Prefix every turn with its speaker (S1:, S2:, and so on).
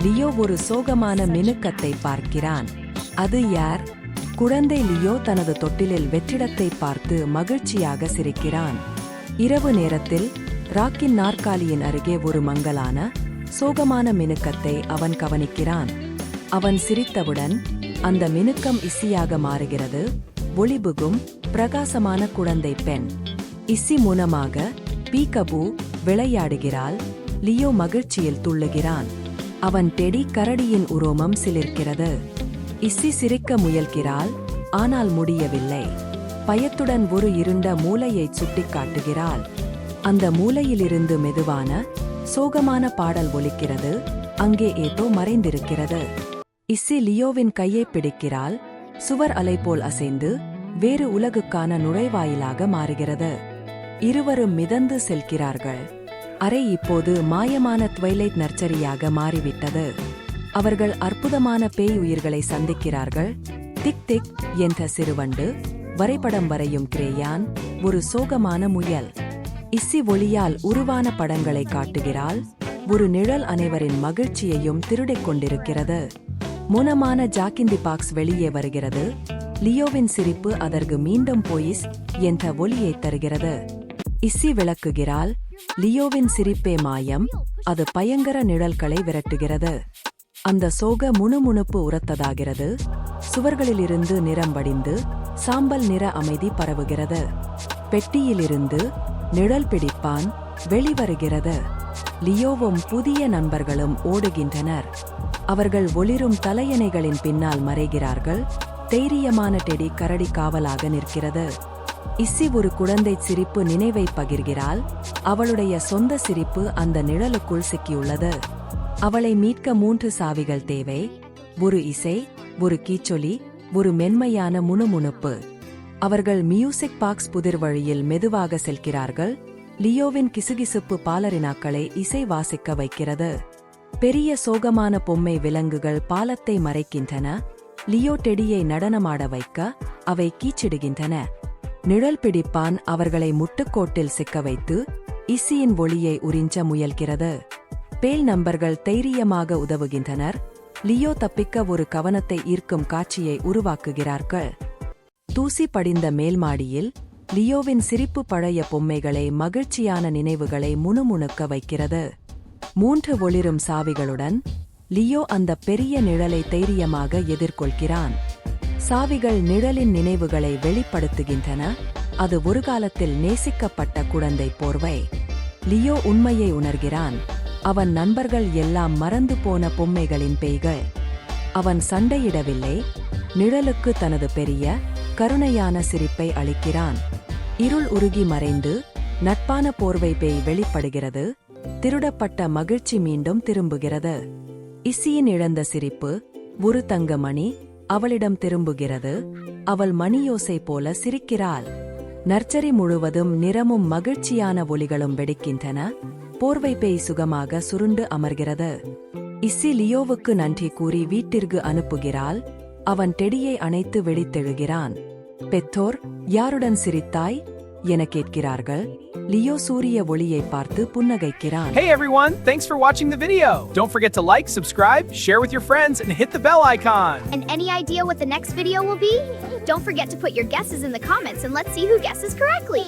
S1: Leo ஒரு சோகமான மினுக்கத்தை பார்க்கிறான். அது யார்? குழந்தை லியோ தனது தொட்டிலில் வெற்றிடத்தை பார்த்து மகிழ்ச்சியாக சிரிக்கிறான். இரவு நேரத்தில் ராக்கின் நாற்காலியின் அருகே ஒரு மங்கலான சோகமான மினுக்கத்தை அவன் கவனிக்கிறான். அவன் சிரித்தவுடன் அந்த மினுக்கம் இசியாக மாறுகிறது. ஒளிபுகும் பிரகாசமான குழந்தை பெண். இசி மூலமாக பீகபூ விளையாடுகிறாள். லியோ மகிழ்ச்சியில் துள்ளுகிறான். அவன் டெடி கரடியின் உரோமம் சிலிர்க்கிறது. இசி சிரிக்க முயல்கிறாள், ஆனால் முடியவில்லை. பயத்துடன் ஒரு இருண்ட மூலையைச் சுட்டிக்காட்டுகிறாள். அந்த மூலையிலிருந்து மெதுவான சோகமான பாடல் ஒலிக்கிறது. அங்கே ஏதோ மறைந்திருக்கிறது. இசி லியோவின் கையை பிடிக்கிறாள். சுவர் அலை போல் அசைந்து வேறு உலகுக்கான நுழைவாயிலாக மாறுகிறது. இருவரும் மிதந்து செல்கிறார்கள். அறை இப்போது மாயமான ட்வைலைட் நர்சரியாக மாறிவிட்டது. அவர்கள் அற்புதமான பேய் உயிர்களை சந்திக்கிறார்கள். திக் திக் என்ற சிறுவண்டு, வரைபடம் வரையும் கிரேயான், ஒரு சோகமான முயல். இசி ஒளியால் உருவான படங்களை காட்டுகிறாள். ஒரு நிழல் அனைவரின் மகிழ்ச்சியையும் திருடிக் கொண்டிருக்கிறது. மோனமான ஜாக்கிந்தி பாக்ஸ் வெளியே வருகிறது. லியோவின் சிரிப்பு அதற்கு மீண்டும் போயிஸ் என்ற ஒலியை தருகிறது. இசி விளக்குகிறாள். லியோவின் சிரிப்பே மாயம். அது பயங்கர நிழல்களை விரட்டுகிறது. அந்த சோக முணுமுணுப்பு உரத்ததாகிறது. சுவர்களிலிருந்து நிறம் வடிந்து சாம்பல் நிற அமைதி பரவுகிறது. பெட்டியிலிருந்து நிழல் பிடிப்பான் வெளிவருகிறது. லியோவும் புதிய நண்பர்களும் ஓடுகின்றனர். அவர்கள் ஒளிரும் தலையணைகளின் பின்னால் மறைகிறார்கள். தைரியமான டெடி கரடி காவலாக நிற்கிறது. இசி ஒரு குழந்தை சிரிப்பு நினைவை பகிர்கிறாள். அவளுடைய சொந்த சிரிப்பு அந்த நிழலுக்குள் சிக்கியுள்ளது. அவளை மீட்க 3 சாவிகள் தேவை. ஒரு இசை, ஒரு கீச்சொலி, ஒரு மென்மையான முணுமுணுப்பு. அவர்கள் மியூசிக் பாக்ஸ் புதிர் வழியில் மெதுவாக செல்கிறார்கள். லியோவின் கிசுகிசுப்பு பாலரினாக்களை இசை வாசிக்க வைக்கிறது. பெரிய சோகமான பொம்மை விலங்குகள் பாலத்தை மறைக்கின்றன. லியோ டெடியை நடனமாட வைக்க அவை கீச்சிடுகின்றன. நிழல் பிடிப்பான் அவர்களை முட்டுக்கோட்டில் சிக்க வைத்து இசியின் ஒளியை உறிஞ்ச முயல்கிறது. பேல் நம்பர்கள் தைரியமாக உதவுகின்றனர். லியோ தப்பிக்க ஒரு கவனத்தை ஈர்க்கும் காட்சியை உருவாக்குகிறார்கள். தூசி படிந்த மேல்மாடியில் லியோவின் சிரிப்பு பழைய பொம்மைகளை மகிழ்ச்சியான நினைவுகளை முணுமுணுக்க வைக்கிறது. 3 ஒளிரும் சாவிகளுடன் லியோ அந்த பெரிய நிழலை தைரியமாக எதிர்கொள்கிறான். சாவிகள் நிழலின் நினைவுகளை வெளிப்படுத்துகின்றன. அது ஒரு காலத்தில் நேசிக்கப்பட்ட குழந்தை போர்வை. லியோ உண்மையை உணர்கிறான். அவன் நண்பர்கள் எல்லாம் மறந்து போன பொம்மைகளின் பேய்கள். அவன் சண்டையிடவில்லை. நிழலுக்கு தனது பெரிய கருணையான சிரிப்பை அளிக்கிறான். இருள் உருகி மறைந்து நட்பான போர்வை பேய் வெளிப்படுகிறது. திருடப்பட்ட மகிழ்ச்சி மீண்டும் திரும்புகிறது. இசியின் இழந்த சிரிப்பு, ஒரு தங்கமணி அவளிடம் திரும்புகிறது. அவள் மணியோசை போல சிரிக்கிறாள். நர்சரி முழுவதும் நிறமும் மகிழ்ச்சியான ஒளிகளும் வெடிக்கின்றன. போர்வை பேய் சுகமாக சுருண்டு அமர்கிறது. இசி லியோவுக்கு நன்றி கூறி வீட்டிற்கு அனுப்புகிறாள். அவன் டெடியை அணைத்து வெடித்தெழுகிறான். பெற்றோர், யாருடன் சிரித்தாய் என கேட்கிறார்கள். லியோ சூரிய ஒளியை பார்த்து புன்னகைக்கிறான்.
S2: Hey everyone, thanks for watching the video. Don't forget to like, subscribe, share with your friends, and hit the bell icon.
S3: And any idea what the next video will be? Don't forget to put your guesses in the comments and let's see who guesses correctly.